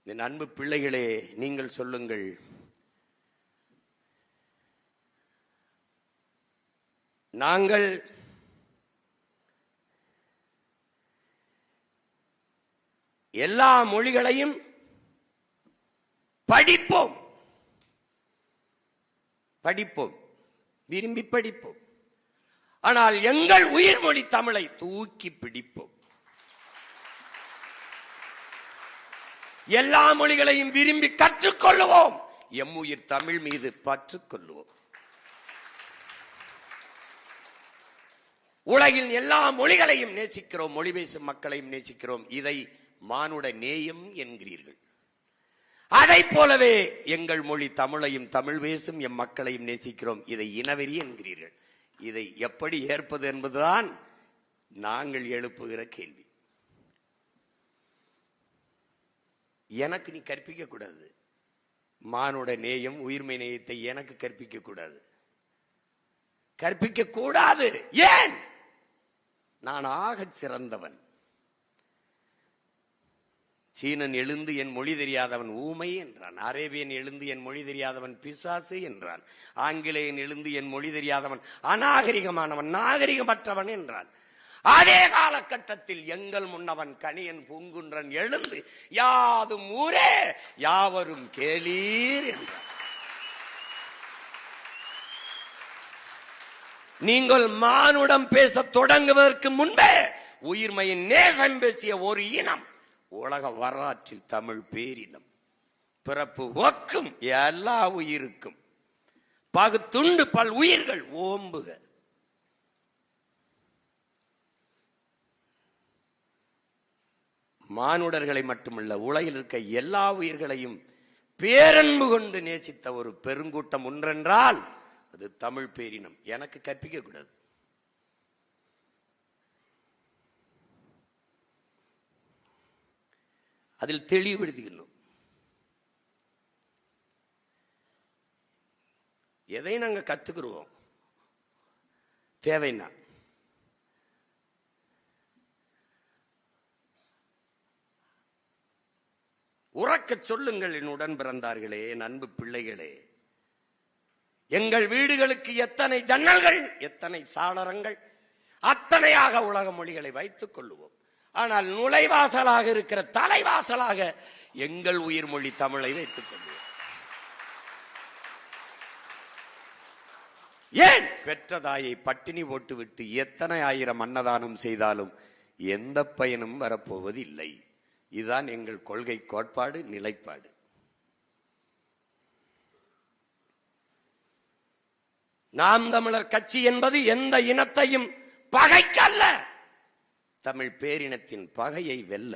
என் அன்பு பிள்ளைகளே, நீங்கள் சொல்லுங்கள், நாங்கள் எல்லா மொழிகளையும் படிப்போம், விரும்பி படிப்போம். ஆனால் எங்கள் உயிர்மொழி தமிழை தூக்கி பிடிப்போம். எல்லா மொழிகளையும் விரும்பி கற்றுக்கொள்ளுவோம், எம் உயிர் தமிழ் மீது பற்றுக்கொள்ளுவோம். உலகில் எல்லா மொழிகளையும் நேசிக்கிறோம், மொழி பேசும் மக்களையும் நேசிக்கிறோம். இதை மானுட நேயம் என்கிறீர்கள். அதை போலவே எங்கள் மொழி தமிழையும் தமிழ் பேசும் எம் மக்களையும் நேசிக்கிறோம். இதை இனவெறி என்கிறீர்கள். இதை எப்படி ஏற்பது என்பதுதான் நாங்கள் எழுப்புகிற கேள்வி. எனக்கு நீ கற்பிக்க கூடாது. மானுட நேயம், உயிர்மை நேயத்தை எனக்கு கற்பிக்க கூடாது, கற்பிக்க கூடாது. ஏன்? நான் ஆகச் சிறந்தவன். சீனன் எழுந்து என் மொழி தெரியாதவன் ஊமை என்றான். அரேபியன் எழுந்து என் மொழி தெரியாதவன் பிசாசு என்றான். ஆங்கிலேயன் எழுந்து என் மொழி தெரியாதவன் அநாகரிகமானவன், நாகரிகமற்றவன் என்றான். அதே காலகட்டத்தில் எங்கள் முன்னவன் கணியன் பூங்குன்றன் எழுந்து யாதும் ஊரே யாவரும் கேளீர் என்றான். நீங்கள் மானுடம் பேச தொடங்குவதற்கு முன்பே உயிர்மையின் நேசம் பேசிய ஒரு இனம் உலக வரலாற்றில் தமிழ் பேரினம். பிறப்பு ஒக்கும் எல்லா உயிருக்கும் பகுத்துண்டு பல் உயிர்கள் ஓம்புக. மானுடர்களை மட்டுமல்ல, உலகில் இருக்க எல்லா உயிர்களையும் பேரன்பு கொண்டு நேசித்த ஒரு பெருங்கூட்டம் ஒன்றென்றால் அது தமிழ் பேரினம். எனக்கு கற்பிக்க கூடாது. அதில் தெளிவுபடுத்திக்கணும். எதை நாங்க கத்துக்கிறோம் தேவைன்னா, உறக்க சொல்லுங்கள் என் உடன் பிறந்தார்களே, என் அன்பு பிள்ளைகளே. எங்கள் வீடுகளுக்கு எத்தனை ஜன்னல்கள், எத்தனை சாளரங்கள், அத்தனையாக உலக மொழிகளை வைத்துக் கொள்ளுவோம். ஆனால் நுழைவாசலாக இருக்கிற தலைவாசலாக எங்கள் உயிர் மொழி தமிழை வைத்துக் கொள்வோம். ஏன்? பெற்ற தாயை பட்டினி போட்டுவிட்டு எத்தனை ஆயிரம் அன்னதானம் செய்தாலும் எந்த பயனும் வரப்போவது இல்லை. இதுதான் எங்கள் கொள்கை, கோட்பாடு, நிலைப்பாடு. நாம் தமிழர் கட்சி என்பது எந்த இனத்தையும் பகைக்கல்ல, தமிழ் பேரினத்தின் பகையை வெல்ல.